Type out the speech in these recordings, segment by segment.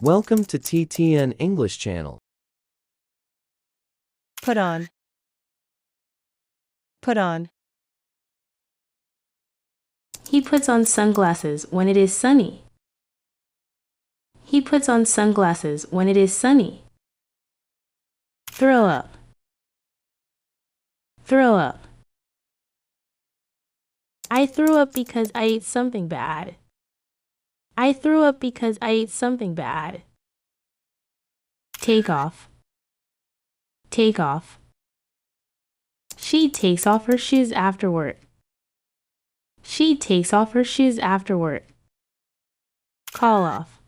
Welcome to TTN English channel. Put on. Put on. He puts on sunglasses when it is sunny. He puts on sunglasses when it is sunny. Throw up. Throw up. I threw up because I ate something bad. I threw up because I ate something bad. Take off. Take off. She takes off her shoes after work. She takes off her shoes after work. Call off.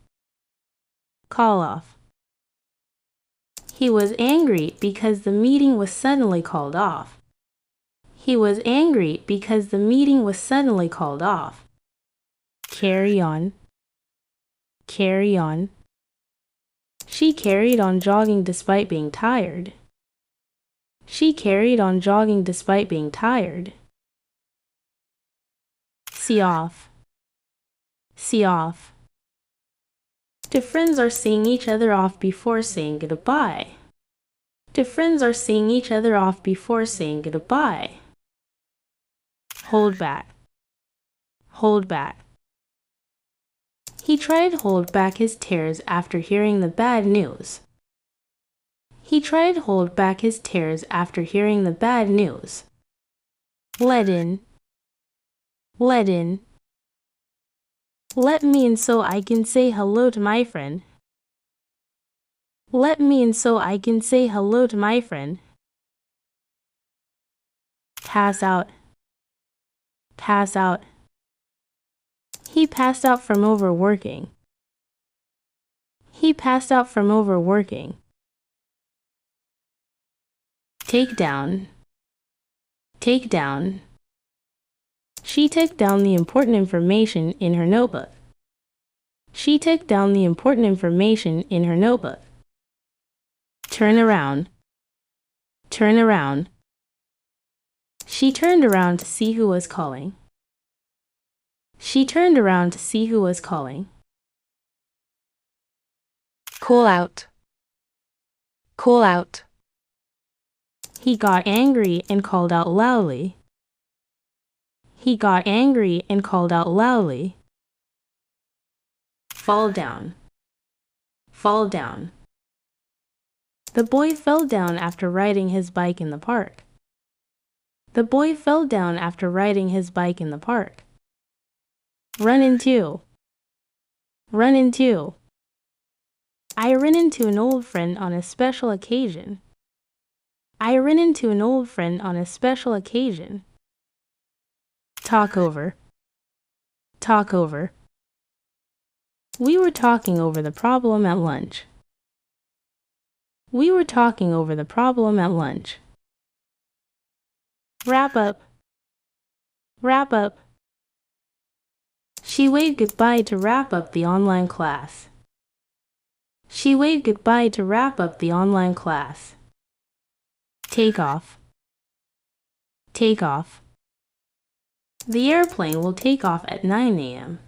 Call off. He was angry because the meeting was suddenly called off. He was angry because the meeting was suddenly called off. Carry on. Carry on. She carried on jogging despite being tired. She carried on jogging despite being tired. See off. See off. Two friends are seeing each other off before saying goodbye. Two friends are seeing each other off before saying goodbye. Hold back. Hold back. He tried to hold back his tears after hearing the bad news. He tried to hold back his tears after hearing the bad news. Let in. Let in. Let me in so I can say hello to my friend. Let me in so I can say hello to my friend. Pass out. Pass out. He passed out from overworking. He passed out from overworking. Take down. Take down. She took down the important information in her notebook. She took down the important information in her notebook. Turn around. Turn around. She turned around to see who was calling. She turned around to see who was calling. Cool out. Cool out. He got angry and called out loudly. He got angry and called out loudly. Fall down. Fall down. The boy fell down after riding his bike in the park. The boy fell down after riding his bike in the park. Run into. Run into. I ran into an old friend on a special occasion. I ran into an old friend on a special occasion. Talk over. Talk over. We were talking over the problem at lunch. We were talking over the problem at lunch. Wrap up. Wrap up. She waved goodbye to wrap up the online class. She waved goodbye to wrap up the online class. Take off. Take off. The airplane will take off at 9 a.m.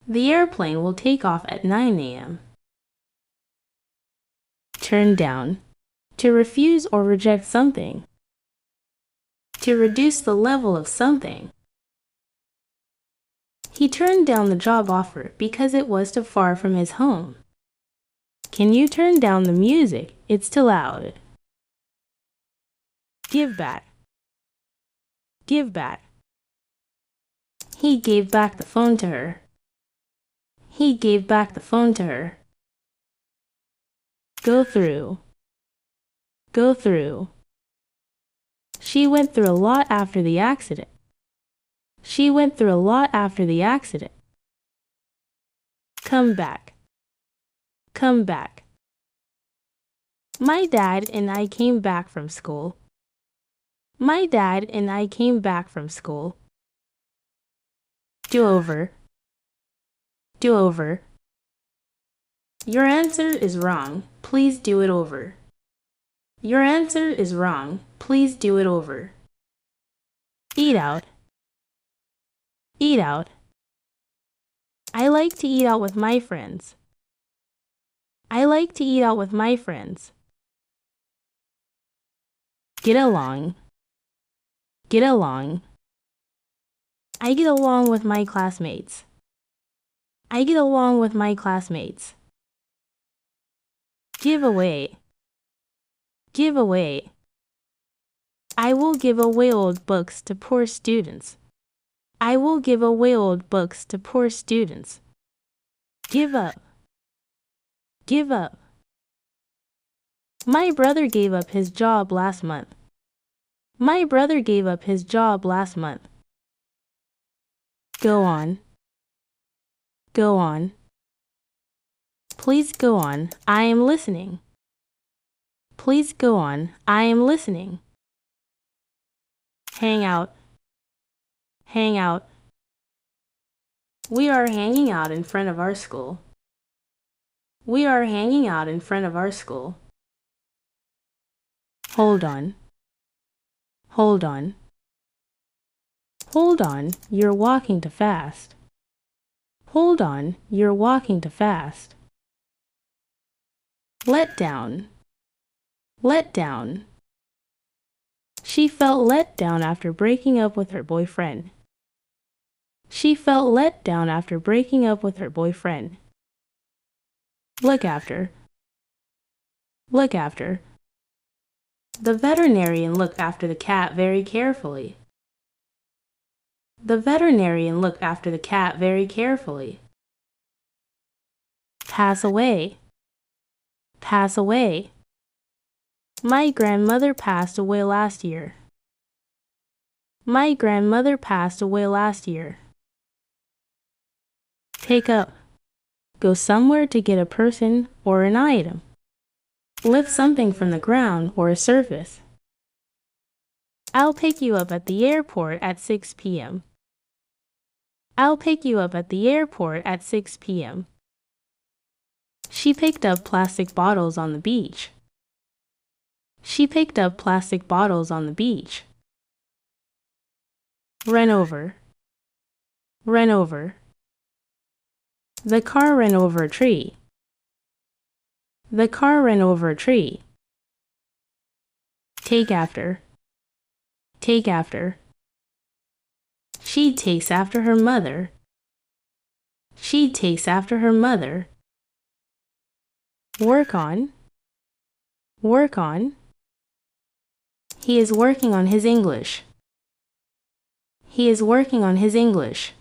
The airplane will take off at 9 a.m. Turn down. To refuse or reject something. To reduce the level of something. He turned down the job offer because it was too far from his home. Can you turn down the music? It's too loud. Give back. Give back. He gave back the phone to her. He gave back the phone to her. Go through. Go through. She went through a lot after the accident. She went through a lot after the accident. Come back. Come back. My dad and I came back from school. My dad and I came back from school. Do over. Do over. Your answer is wrong. Please do it over. Your answer is wrong. Please do it over. Eat out. Eat out. I like to eat out with my friends. I like to eat out with my friends. Get along. Get along. I get along with my classmates. I get along with my classmates. Give away. Give away. I will give away old books to poor students. I will give away old books to poor students. Give up. Give up. My brother gave up his job last month. My brother gave up his job last month. Go on. Go on. Please go on. I am listening. Please go on. I am listening. Hang out. Hang out. We are hanging out in front of our school. We are hanging out in front of our school. Hold on. Hold on. Hold on, you're walking too fast. Hold on, you're walking too fast. Let down. Let down. She felt let down after breaking up with her boyfriend. She felt let down after breaking up with her boyfriend. Look after. Look after. The veterinarian looked after the cat very carefully. The veterinarian looked after the cat very carefully. Pass away. Pass away. My grandmother passed away last year. My grandmother passed away last year. Pick up. Go somewhere to get a person or an item. Lift something from the ground or a surface. I'll pick you up at the airport at 6 p.m. I'll pick you up at the airport at 6 p.m. She picked up plastic bottles on the beach. She picked up plastic bottles on the beach. Run over. Run over. The car ran over a tree. The car ran over a tree. Take after. Take after. She takes after her mother. She takes after her mother. Work on. Work on. He is working on his English. He is working on his English.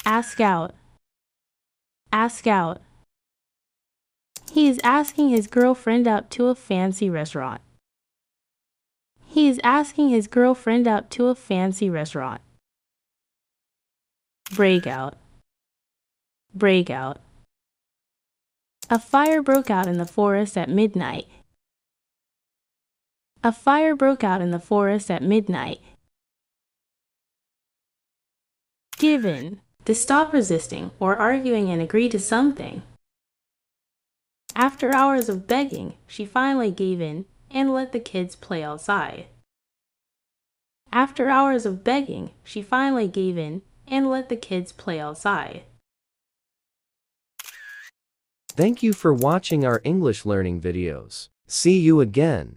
Ask out. Ask out. He is asking his girlfriend out to a fancy restaurant. He is asking his girlfriend out to a fancy restaurant. Break out. Break out. A fire broke out in the forest at midnight. A fire broke out in the forest at midnight. Give in. To stop resisting or arguing and agree to something. After hours of begging, she finally gave in and let the kids play outside. After hours of begging, she finally gave in and let the kids play outside. Thank you for watching our English learning videos. See you again.